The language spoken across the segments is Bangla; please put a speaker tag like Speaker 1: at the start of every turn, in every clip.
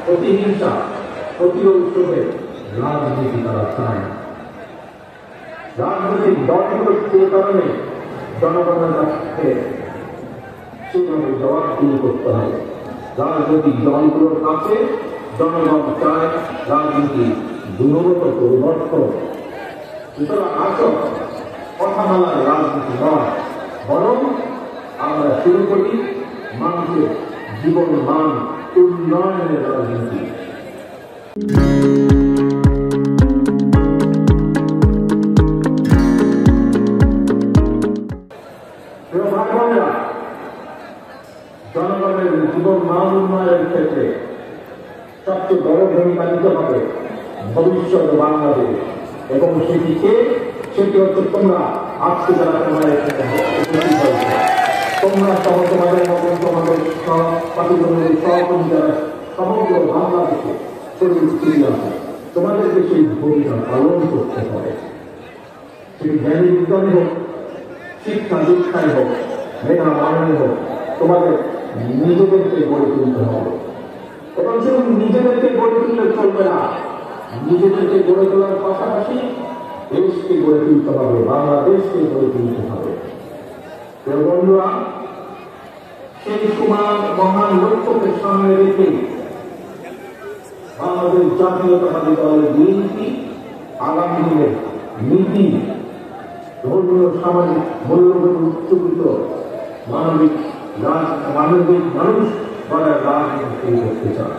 Speaker 1: প্রতিহিংসা, প্রতিরোধে রাজনীতি তারা চায়। রাজনৈতিক দলগুলো যে কারণে জনগণের কাছে সেভাবে জবাবদিহি করতে হবে। রাজনৈতিক দলগুলোর কাছে জনগণ চায় রাজনীতি গুণগত পরিবর্তন। সুতরাং আসল কথা বলার রাজনীতি নয়, বরং আমরা শুরু করি মানুষের জীবন মান উন্নয়নের রাজনীতি। জনগণের জীবন মান উন্নয়নের ক্ষেত্রে সবচেয়ে বড় ভূমিকা নিতে হবে ভবিষ্যৎ বাংলাদেশ, এবং সেটি হচ্ছে তোমরা আজকে যারা তোমরা সহ তোমাদের মতন তোমাদের সহপাঠীদের সহকর্মী যারা সমগ্র বাংলাদেশে ছড়িয়ে আছে, তোমাদেরকে সেই ভূমিকা পালন করতে হবে। সেটি জ্ঞানী বিজ্ঞানী হোক, শিক্ষা দীক্ষায় হোক, মেধা মাননী হোক, তোমাদের নিজেদেরকে গড়ে তুলতে হবে। এবং শুধু নিজেদেরকে গড়ে তুললে চলবে না, নিজেদেরকে গড়ে তোলার পাশাপাশি দেশকে গড়ে তুলতে হবে, বাংলাদেশকে গড়ে তুলতে হবে। বন্ধুরা, সেই সমান মহান লক্ষ্যকে সামনে রেখে বাংলাদেশ জাতীয়তাবাদী দলের বিএনপি আগামী দিনের নীতি, ধর্মীয় সামাজিক মূল্যবোধ উচ্চকিত মানবিক মানুষ গড়ার রাজনীতি করতে চায়।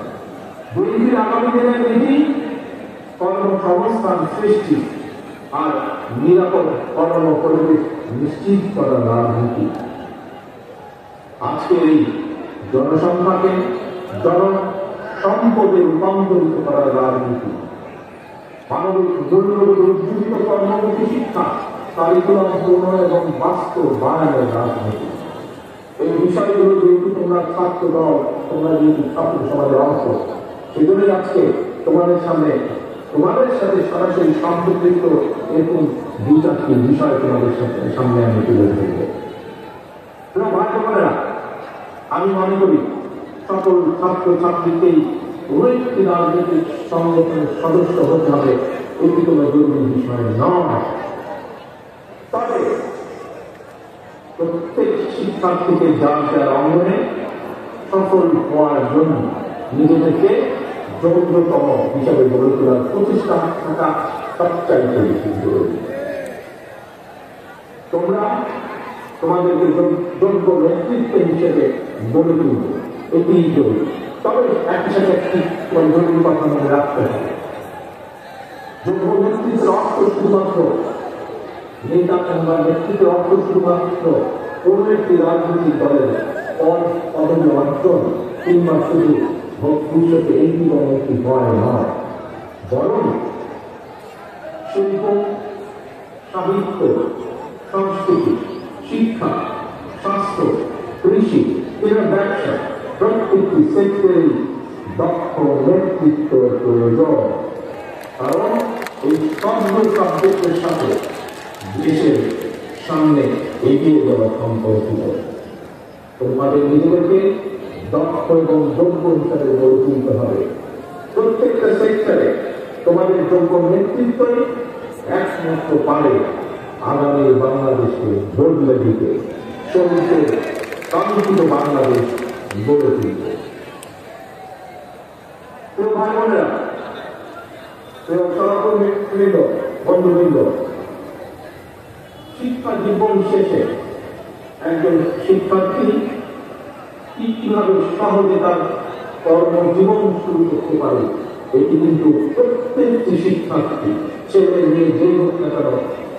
Speaker 1: বিএনপির আগামী দিনের নীতি কর্মসংস্থান সৃষ্টি আর নিরাপদ কর্ম পরিবেশ নিশ্চিত করার রাজনীতি। আজকের এই জনসংখ্যাকে জনসম্পদে রূপান্তরিত করার রাজনীতি, মানবিক মূল্যবোধ উজ্জীবিত কর্মমুখী শিক্ষা, কারিকুলাম প্রণয় এবং বাস্তবায়নের রাজনীতি। এই বিষয়গুলো যেহেতু তোমরা ছাত্র দল, তোমরা যেহেতু ছাত্র সমাজের অংশ, সেজন্যই আজকে তোমাদের সাথে সরাসরি সম্পৃক্ত এরকম দুই চারটি বিষয় তোমাদের সামনে আমি তুলে ধরব। আমি মনে করি সকল ছাত্র ছাত্রীকেই কোনো একটি রাজনৈতিক সংগঠনের সদস্য হতে হবে, এটি কোনো জরুরি বিষয় নয়। তবে প্রত্যেক শিক্ষার্থীকে যার যার অঙ্গনে সফল হওয়ার জন্য নিজেদেরকে যোগ্যতম হিসাবে গড়ে তোলার প্রচেষ্টা থাকা সবচাইতে বেশি জরুরি। তোমরা তোমাদেরকে যোগ্য নেতৃত্ব হিসেবে গড়ে তুলবে, এটি জরুরি। তবে একই সাথে একটি জরুরি কথা মনে রাখতে হবে, যোগ্য নেতৃত্বের অর্থ শুধুমাত্র নেতা কিংবা নেতৃত্বের অর্থ শুধুমাত্র কোন একটি রাজনৈতিক দলের পদবী অর্জন কিংবা শুধু ভবিষ্যতে এই জীবনে একটি ভয় নয়, বরং শিল্প, সাহিত্য, সংস্কৃতি, শিক্ষা, স্বাস্থ্য, কৃষি কিংবা ব্যবসা প্রত্যেকটি সেক্টরেই দক্ষ নেতৃত্ব প্রয়োজন। কারণ এই সবগুলো সাবজেক্টের সাথে দেশের সামনে এগিয়ে যাওয়া সম্পর্কিত। তোমাদের নিজেদেরকে দক্ষ এবং যোগ্য হিসাবে গড়ে তুলতে হবে। প্রত্যেকটা সেক্টরে তোমাদের যোগ্য নেতৃত্বই একমাত্র পারে আগামী বাংলাদেশকে বদলে দিতে, সত্যি কাঙ্ক্ষিত বাংলাদেশ গড়ে তুলতে। প্রিয় ভাই বোনেরা, প্রিয় সহকর্মীবৃন্দ, বন্ধুবৃন্দ, শিক্ষা জীবন শেষে একজন শিক্ষার্থী কিভাবে সহজে তার কর্মজীবন শুরু করতে পারে, এটি কিন্তু প্রত্যেকটি শিক্ষার্থী, ছেলে মেয়ে যে হোক না কেন,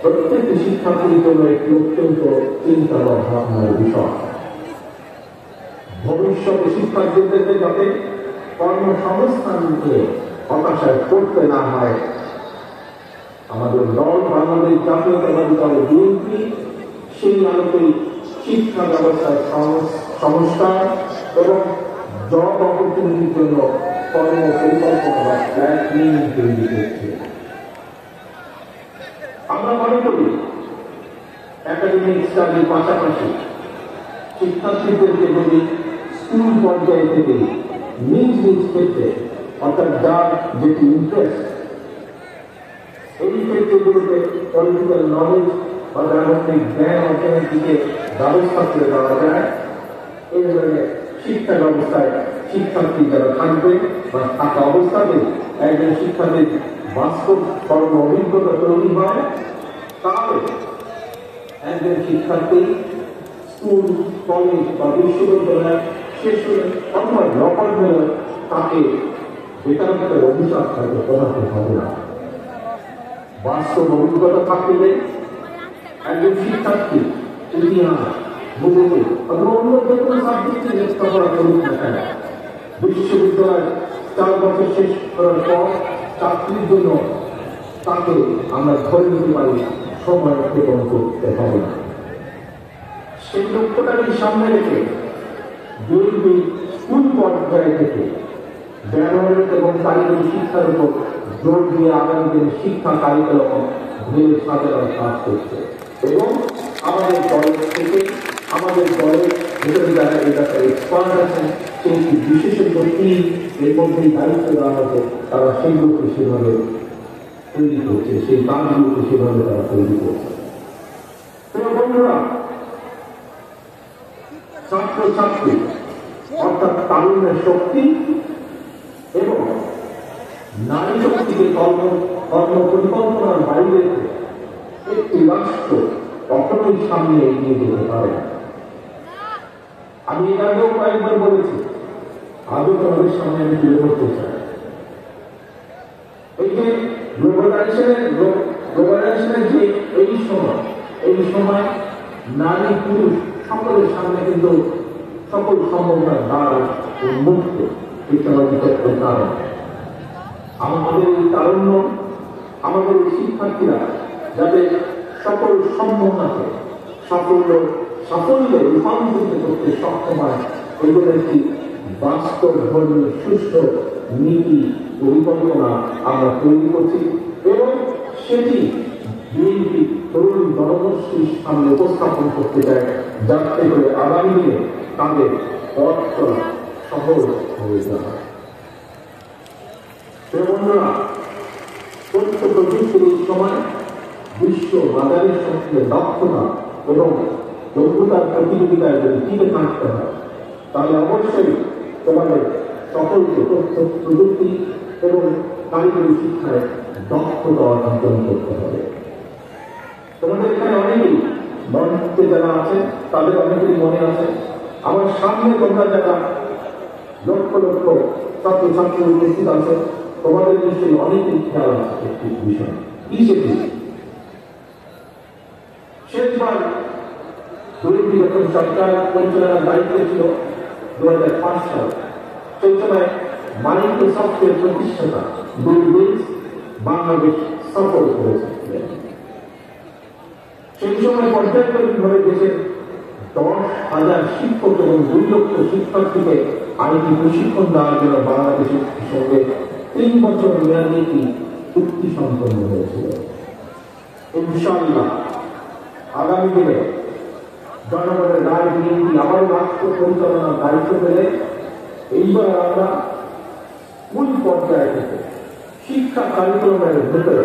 Speaker 1: প্রত্যেকটি শিক্ষার্থীর জন্য একটি অত্যন্ত চিন্তা বা ভাবনার বিষয়। ভবিষ্যতে শিক্ষার্থীদেরকে যাতে কর্মসংস্থান নিয়ে হতাশায় পড়তে না হয়, আমাদের দল বাংলাদেশ জাতীয়তাবাদী দল বিএনপি সেই আলোকেই শিক্ষা ব্যবস্থার সংস্কার এবং জব অপরচুনিটির জন্য কর্ম পরিকল্পনা বা প্ল্যানিং তৈরি করছে। আমরা মনে করি একাডেমিক স্টাডির পাশাপাশি শিক্ষার্থীদেরকে যদি স্কুল পর্যায়ে থেকে নিজ নিজ ক্ষেত্রে অর্থাৎ যার যেটি ইন্টারেস্ট, এই ক্ষেত্রগুলোতে পলিটিক্যাল নলেজ বা রাজনৈতিক জ্ঞান অর্জনের দিকে ব্যবস্থা করে দেওয়া যায়। এই ধরনের শিক্ষা ব্যবস্থায় শিক্ষার্থী যারা থাকবে বা থাকা অবস্থাতে একজন শিক্ষার্থীর বাস্তব কর্ম অভিজ্ঞতা তৈরি হয়, তাহলে একজন শিক্ষার্থী স্কুল, কলেজ বা বিশ্ববিদ্যালয় শেষ হলে অথবা লকআউট হলে তাকে বেকারত্বের অভিশাপ তাকে পড়াতে হবে না। বাস্তব অভিজ্ঞতা থাকলে একজন শিক্ষার্থী ইতিহাস, ভূগোল অথবা অন্য যে কোনো সাবজেক্টে লেখাপড়া করুক না কেন, বিশ্ববিদ্যালয় 4 বছর শেষ করার পর চাকরির জন্য তাকে আমরা ধরে নিতে পারি সময় অতিক্রম করতে হবে না। সেই লক্ষ্যটাকে সামনে রেখে যদি স্কুল পর্যায় থেকে ব্যবহারিক এবং কারিগরি শিক্ষার উপর জোর দিয়ে আগামী দিনে শিক্ষা কারিকুলাম ধীরে সাজানোর কাজ করছে এবং আমাদের কলেজ থেকে আমাদের দলের ভিতরে যারা এই ব্যাপারে এক্সপার্ট আছেন সেই বিশেষজ্ঞ টিম এর মধ্যেই দায়িত্ব দেওয়া হয়েছে, তারা সেইগুলোকে সেভাবে তৈরি করছে, সেই কাজগুলোকে সেভাবে তারা তৈরি করছে। বন্ধুরা, ছাত্রছাত্রী অর্থাৎ তারুণ্যের শক্তি এবং নারী শক্তিকে কর্ম পরিকল্পনার বাইরে একটি রাষ্ট্র কখনোই সামনে এগিয়ে যেতে পারে না। আমি এর আগেও কয়েকবার বলেছি, আজও তোমাদের সামনে আমি তুলে ধরতে চাই। এই যে গ্লোবালাইজেশনের যে এই সময় নারী পুরুষ সকলের সামনে কিন্তু সকল সম্ভাবনার দ্বার উন্মুক্ত। কারণ আমাদের এই তারুণ্য, আমাদের এই শিক্ষার্থীরা যাতে সকল সম্ভাবনাকে সাফল্যে রূপান্তরিত করতে সক্ষম হয়, এগুলো একটি বাস্তব ধর্মীয় সুস্থ নীতি পরিকল্পনা আমরা তৈরি করছি এবং সেটি বিএনপি তরুণ জনগোষ্ঠীর সামনে উপস্থাপন করতে চায়, যাতে করে আগামী দিনে তাদের পথ চলা সহজ হয়ে যায়। বন্ধুরা, তথ্য প্রযুক্তির এই সময় বিশ্ব বাজারের সঙ্গে দক্ষতা এবং যোগ্যতার প্রতিযোগিতায় যদি টিকে থাকতে হয়, তাহলে অবশ্যই তোমাদের সকলকে তথ্য প্রযুক্তি এবং কারিগরি শিক্ষায় দক্ষতা অর্জন করতে হবে। তোমাদের এখানে অনেকেই মঞ্চে যারা আছে তাদের অনেকেরই মনে আছে, আমার সামনে তোমরা যারা লক্ষ লক্ষ ছাত্রছাত্রী উপস্থিত আছে, তোমাদের নিশ্চয়ই অনেকেই খেয়াল আছে একটি বিষয়। কি সেটি? শেষবার দুর্নীতি যখন সরকার পরিচালনার দায়িত্বে ছিল 2005 সাল, সেই সময় মাইক্রোসফটের প্রতিষ্ঠাতা বিল গেটস বাংলাদেশ সফর করেছিলেন। সেই সময় পর্যায়ক্রমিকভাবে দেশের 10,000 শিক্ষক এবং 2 লক্ষ শিক্ষার্থীকে আইটি প্রশিক্ষণ দেওয়ার জন্য বাংলাদেশের সঙ্গে 3 বছর মেয়াদী একটি চুক্তি সম্পন্ন হয়েছিল। ইনশাআল্লাহ আগামী দিনে জনগণের রায় বিএনপি আবারও রাষ্ট্র পরিচালনার দায়িত্ব পেলে এইবার আমরা স্কুল পর্যায়ে থেকে শিক্ষা কারিকুলামের ভেতরে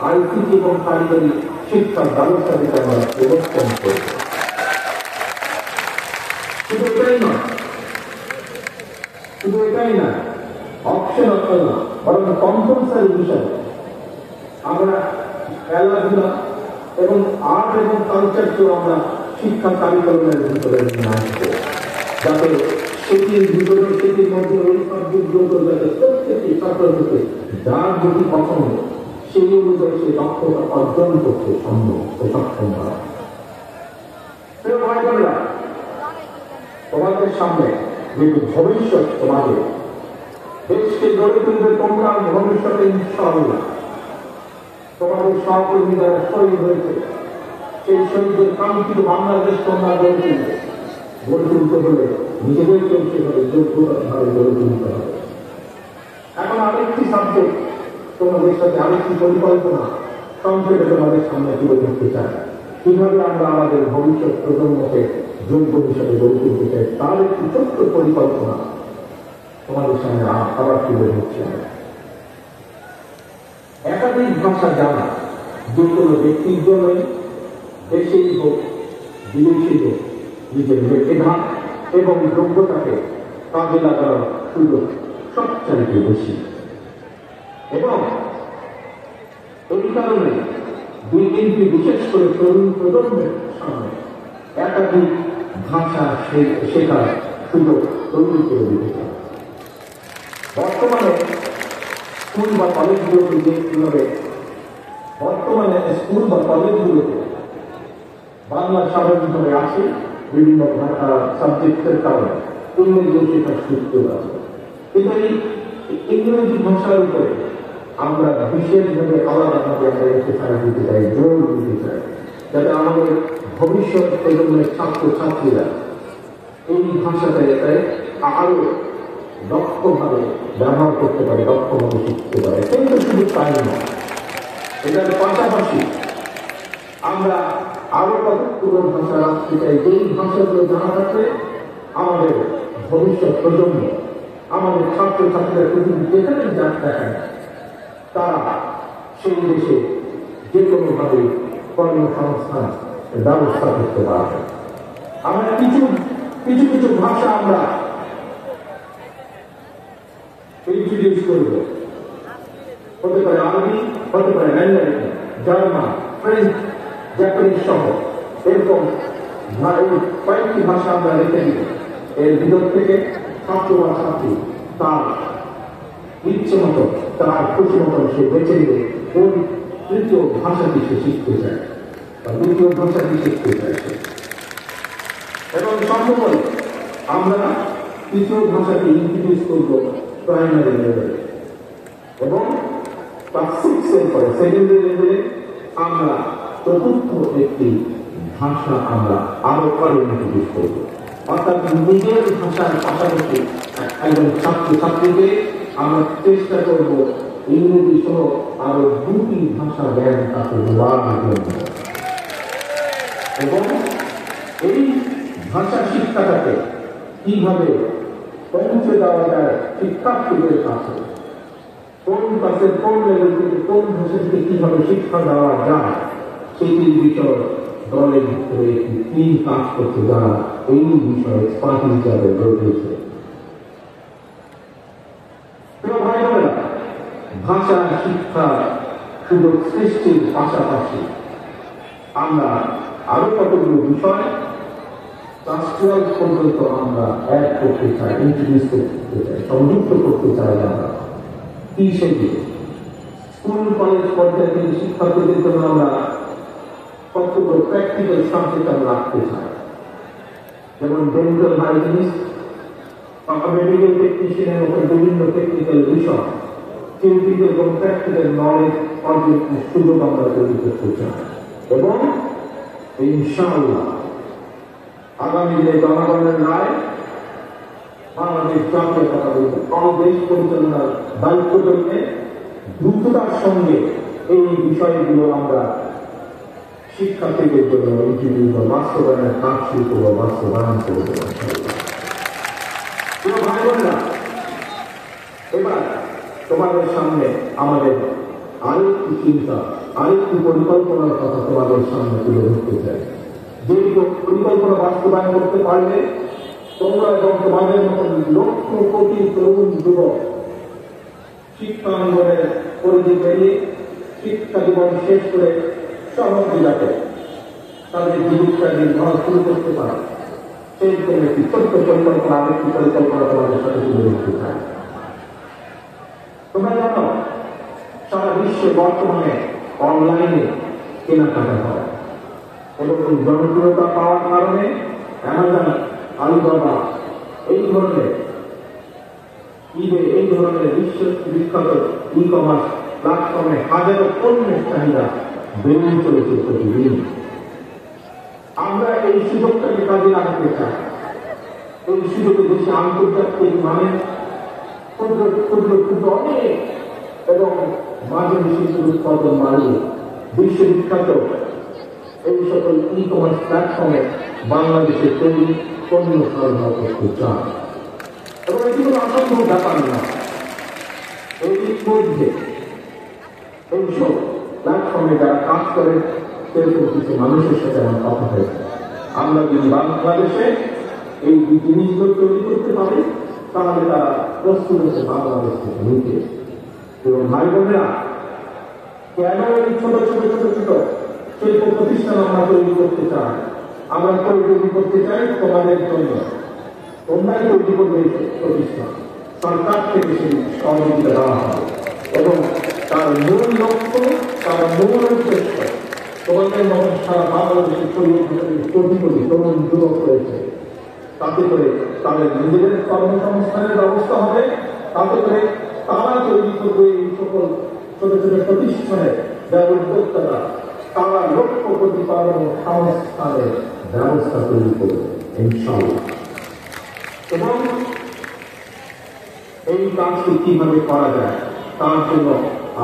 Speaker 1: আইসিটি এবং কারিগরি শিক্ষার ব্যবস্থা দিতে আমরা প্রবর্তন করব। শুধু এটাই না, অপশন না, বরং কম্পালসারি বিষয় আমরা খেলাধুলা এবং আর্ট এবং কালচারকেও আমরা শিক্ষা কারিকুলামের ভিতরে নিয়ে আসবো, যাতে সেটির ভিতরে সেটির মধ্যে ওই সাবজেক্টগুলো যাতে প্রত্যেকটি ছাত্রকে যার যদি পছন্দ সেই অনুযায়ী সে দক্ষতা অর্জন করতে সক্ষম হয়। তোমাদের সামনে যেহেতু ভবিষ্যৎ, তোমাদের দেশকে গড়ে তুলবে তোমরা ভবিষ্যতে ইনশাআল্লাহ। তোমাদের সহকর্মী যারা শহীদ হয়েছে, সেই শহীদদের কাঙ্ক্ষিত বাংলাদেশ তোমরা গড়ে তুলতে হলে নিজেদেরকে সেভাবে যোগ্যতার ভাবে গড়ে তুলতে হবে। এখন আরেকটি সাবজেক্ট তোমাদের সাথে আরেকটি পরিকল্পনা সংক্ষেপে তোমাদের সামনে তুলে ধরতে চাই। কিভাবে আমরা আমাদের ভবিষ্যৎ প্রজন্মকে যোগ্য হিসাবে গড়ে তুলতে চাই তার একটি ছোট্ট পরিকল্পনা। তোমাদের সামনে আবার তুলে ধরছি। একাধিক ভাষা জানা যে কোনো ব্যক্তির জন্যই দেশেই হোক বিদেশি হোক নিজের মেধা এবং যোগ্যতাকে কাজে লাগানোর সুযোগ সবচাইতে বেশি। এবং এই কারণে দুই তিনটি বিশেষ করে তরুণ প্রজন্মের সামনে একাধিক ভাষা শেখার সুযোগ তৈরি করে দিতে পারে। বর্তমানে স্কুল বা কলেজগুলোতে যেভাবে বাংলা স্বাভাবিকভাবে আছে, বিভিন্ন সাবজেক্টের কারণে ইংরেজিও শেখার সুযোগ আছে। কিন্তু এই ইংরেজি ভাষার উপরে আমরা বিশেষভাবে আলাদাভাবে আমরা এক্সারসাইজ দিতে চাই, জোর দিতে চাই, যাতে আমাদের ভবিষ্যৎ প্রজন্মের ছাত্রছাত্রীরা এই ভাষাটাকে আরো দক্ষভাবে ব্যবহার করতে পারে, দক্ষভাবে শিখতে পারে। কিন্তু শুধু তাই নয়, এটার পাশাপাশি আমরা আরো কতগুলো ভাষা রাখতে চাই, যেই ভাষাগুলো জানা থাকলে আমাদের ভবিষ্যৎ প্রজন্ম, আমাদের ছাত্রছাত্রীরা পৃথিবী যেখানে যাক দেখেন তারা সেই দেশে যে কোনোভাবে কর্মসংস্থান ব্যবস্থা করতে পারবে। আমরা কিছু ভাষা আমরা ইন্ট্রোডিউস করব, হতে পারে আরবি, হতে পারে ম্যান্ডারিন, জার্মান, ফ্রেঞ্চ, জাপানিজ সহ এরকম কয়েকটি ভাষা আমরা রেখে দিব। এর ভিতর থেকে ছাত্র বা ছাত্রী তার ইচ্ছে মতো, তার খুশি মতন সে বেছে নিবে কোন তৃতীয় ভাষাটি সে শিখতে চায় বা দ্বিতীয় ভাষাটি শিখতে চাইছে। এবং সম্ভব আমরা তৃতীয় ভাষাটি ইন্ট্রোডিউস করবো প্রাইমারি লেভেলে, এবং ক্লাস 6 এর পরে সেকেন্ডারি লেভেলে আমরা চতুর্থ একটি ভাষা আমরা আরো ইন্ট্রোডিউস করবো। অর্থাৎ নিজের ভাষার পাশাপাশি একজন ছাত্রছাত্রীকে আমরা চেষ্টা করব ইংরেজি সহ আরো দুটি ভাষা জ্ঞান তাকে দেওয়ার জন্য। এবং এই ভাষা শিক্ষাটাকে কিভাবে পৌঁছে দেওয়া যায় শিক্ষার্থীদের কাছে, কোন ক্লাসের কোন লেভেল থেকে কোন ভাষা থেকে কিভাবে শিক্ষা দেওয়া যায়, সেটির বিষয় দলের ভিতরে একটি টিম কাজ করতে যারা এই বিষয়ে এক্সপার্ট হিসাবে রয়েছে। ভাষা শিক্ষার সুযোগ সৃষ্টির পাশাপাশি আমরা আরো কতগুলো বিষয় ক্লাস 12 পর্যন্ত আমরা অ্যাড করতে চাই, ইন্ট্রোডিউস করতে চাই, সংযুক্ত করতে চাই। আমরা কি সেটি স্কুল কলেজ পর্যায়ে থেকে শিক্ষার্থীদের জন্য আমরা কতগুলো প্র্যাকটিক্যাল সাবজেক্ট আমরা রাখতে চাই, যেমন ডেন্টাল হাইজিনিস্ট বা মেডিকেল টেকনিশিয়ানের মতো বিভিন্ন টেকনিক্যাল বিষয়, থিওরিটিক্যাল এবং প্র্যাকটিক্যাল নলেজ অর্জনের সুযোগ আমরা তৈরি করতে চাই। এবং ইনশাআল্লাহ আগামী দিনে জনগণের রায় বাংলাদেশ জাতীয়তাবাদী দেশ পরিচালনার দায়িত্ব করতে দ্রুততার সঙ্গে এই বিষয়গুলো আমরা শিক্ষার্থীদের জন্য ইন্ট্রোডিউস বা বাস্তবায়নের কাজ শুরু করবো, বাস্তবায়ন করবো। ভাই বোনেরা, এবার তোমাদের সামনে আমাদের আরেকটি চিন্তা, আরেকটি পরিকল্পনার কথা তোমাদের সামনে তুলে ধরতে চাই। যে পরিকল্পনা বাস্তবায়ন করতে পারলে তোমরা এবং তোমাদের মতন লক্ষ কোটি তরুণ যুবক শিক্ষাঙ্গনের পরিধি পেরিয়ে শিক্ষা জীবন শেষ করে সহজে যাতে তাদের জীবিকা নির্বাহ শুরু করতে পারে, সেই জন্য একটি ছোট্ট পরিকল্পনা, আরেকটি পরিকল্পনা তোমাদের সাথে তুলে ধরতে চাই। তোমরা জানো সারা বিশ্বে বর্তমানে অনলাইনে কেনাকাটা হয় এবং জনপ্রিয়তা পাওয়ার কারণে অ্যামাজন, আলিবাবা এই ধরনের ইবে এই ধরনের বিশ্ব বিখ্যাত ই কমার্স প্ল্যাটফর্মে হাজারো পণ্যের চাহিদা বেড়ে চলেছে প্রতিদিন। আমরা এই সুযোগটাকে কাজে লাগাতে চাই। এই সুযোগে দেশে আন্তর্জাতিক মানে ক্ষুদ্র ক্ষুদ্র ক্ষুদ্র অনেক এবং মাঝে শিশুর উৎপাদন বাড়িয়ে বিশ্ববিখ্যাত এই সকল ই কমার্স প্ল্যাটফর্মে বাংলাদেশের তৈরি পণ্য সরবরাহ করতে চান। এবং এটি কোনো অসম্ভব ব্যাপার না। এই মধ্যে এইসব প্ল্যাটফর্মে যারা কাজ করে সেরকম কিছু মানুষের সাথে আমার কথা হয়েছে। আমরা যদি বাংলাদেশে এই জিনিসগুলো তৈরি করতে পারি তাহলে তারা প্রস্তুত হচ্ছে বাংলাদেশ থেকে নিতে। এবং ভাই বোনেরা, কেন এই ছোট ছোট ছোট ছোট শিল্প প্রতিষ্ঠান আমরা তৈরি করতে চাই? আমরা তৈরি করতে চাই তোমাদের জন্য। তোমরাই তৈরি করবে প্রতিষ্ঠান, সরকার থেকে সেই সহযোগিতা দেওয়া হবে এবং তার মূল লক্ষ্য, তার মূল উদ্দেশ্য তোমাদের মতন সারা বাংলাদেশের কোটি কোটি তরুণ যুবক রয়েছে, তাতে করে তাদের নিজেদের কর্মসংস্থানের ব্যবস্থা হবে, তাতে করে তারা তৈরি করবে এই সকল ছোট ছোট প্রতিষ্ঠানের উদ্যোক্তারা, তারা লক্ষ্য প্রতিপালন সংস্থানের ব্যবস্থা তৈরি করবে ইনশাআল্লাহ। এবং এই কাজটি কিভাবে করা যায় তার জন্য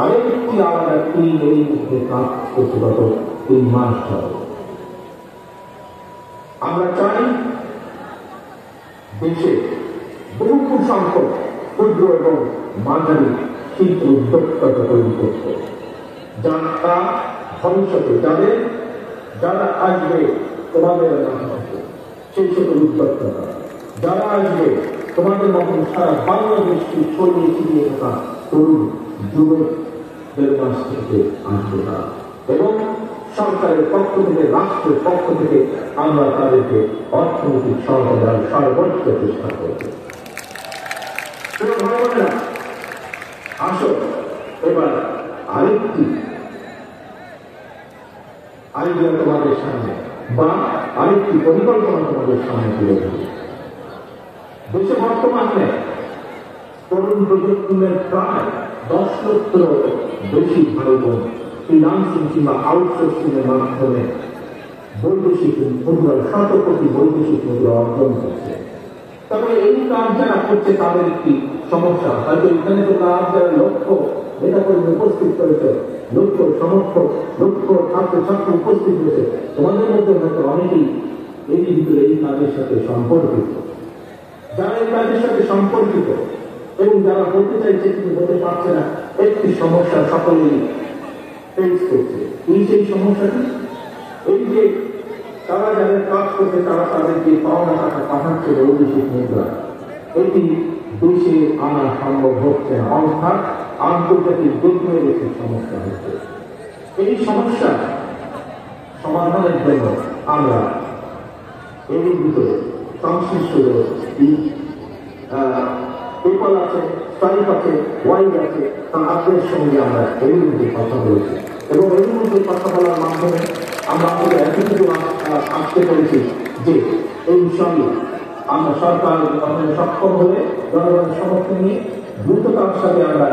Speaker 1: আরেকটি আলাদা টিম এই মধ্যে কাজ করতে গত 3 মাস ধরে। আমরা চাই দেশে বহু সংখ্যক ক্ষুদ্র এবং মাঝারি শিল্প উদ্যোক্তা তৈরি করতে, যারা ভবিষ্যতে যারা আসবে তোমাদের সেই সকল উদ্যোক্তারা, যারা আসবে তোমাদের মতন সারা বাংলাদেশকে ছড়িয়ে ছিটিয়ে থাকা তরুণ যুবকদের মাঝ থেকে আসবে না। এবং সরকারের পক্ষ থেকে, রাষ্ট্রের পক্ষ থেকে আমরা তাদেরকে অর্থনৈতিক সহায়তার সর্বোচ্চ চেষ্টা করব। আসো এবার আরেকটি আইডিয়া তোমাদের সামনে বা আরেকটি পরিকল্পনা তোমাদের সামনে তুলে ধরি। দেশে বর্তমানে তরুণ প্রজন্মের প্রায় 10 লক্ষের বেশি ভাই বোন ফ্রিল্যান্সিং কিংবা আউটসোর্সিং এর মাধ্যমে বৈদেশিক মুদ্রা, 100 কোটি বৈদেশিক মুদ্রা অর্জন করছে। তবে এই কাজ যারা করছে তাদের একটি সমস্যা, হয়তো এখানে তো কাজ যারা লক্ষ্য এটা করে উপস্থিত করেছে, লক্ষ্য সমর্থক, লক্ষ্য ছাত্রছাত্রী উপস্থিত হয়েছে, তোমাদের মধ্যে হয়তো অনেকেই এই ভিতরে এই কাজের সাথে সম্পর্কিত। যারা এই কাজের সাথে সম্পর্কিত এবং যারা বলতে চাইছে কিন্তু বলতে পারছে না, একটি সমস্যা সকলেই ফেস করছে। সেই সমস্যাটি এই যে তারা যাদের কাজ করছে তারা তাদেরকে পাওনা টাকা পাঠাচ্ছে বৈদেশিক মুদ্রা, এটি দেশে আনা সম্ভব হচ্ছে না, অর্থাৎ আন্তর্জাতিক দুর্নীতির সমস্যা হচ্ছে। এই সমস্যা সমাধানের জন্য আমরা এর ভিতরে সংশ্লিষ্ট পেপাল আছে, স্ট্রাইপ আছে, ওয়াইড আছে, তাদের সঙ্গে আমরা এর মধ্যে কথা বলেছি এবং এর মধ্যে কথা বলার মাধ্যমে আমরা আমাদের এতটুকু আসতে পেরেছি যে এই বিষয়ে আমরা সরকার গঠনে সক্ষম হলে জনগণের সমর্থন নিয়ে দ্রুততার সাথে আমরা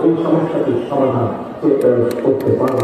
Speaker 1: এই সমস্যাটির সমাধান করতে পারবো।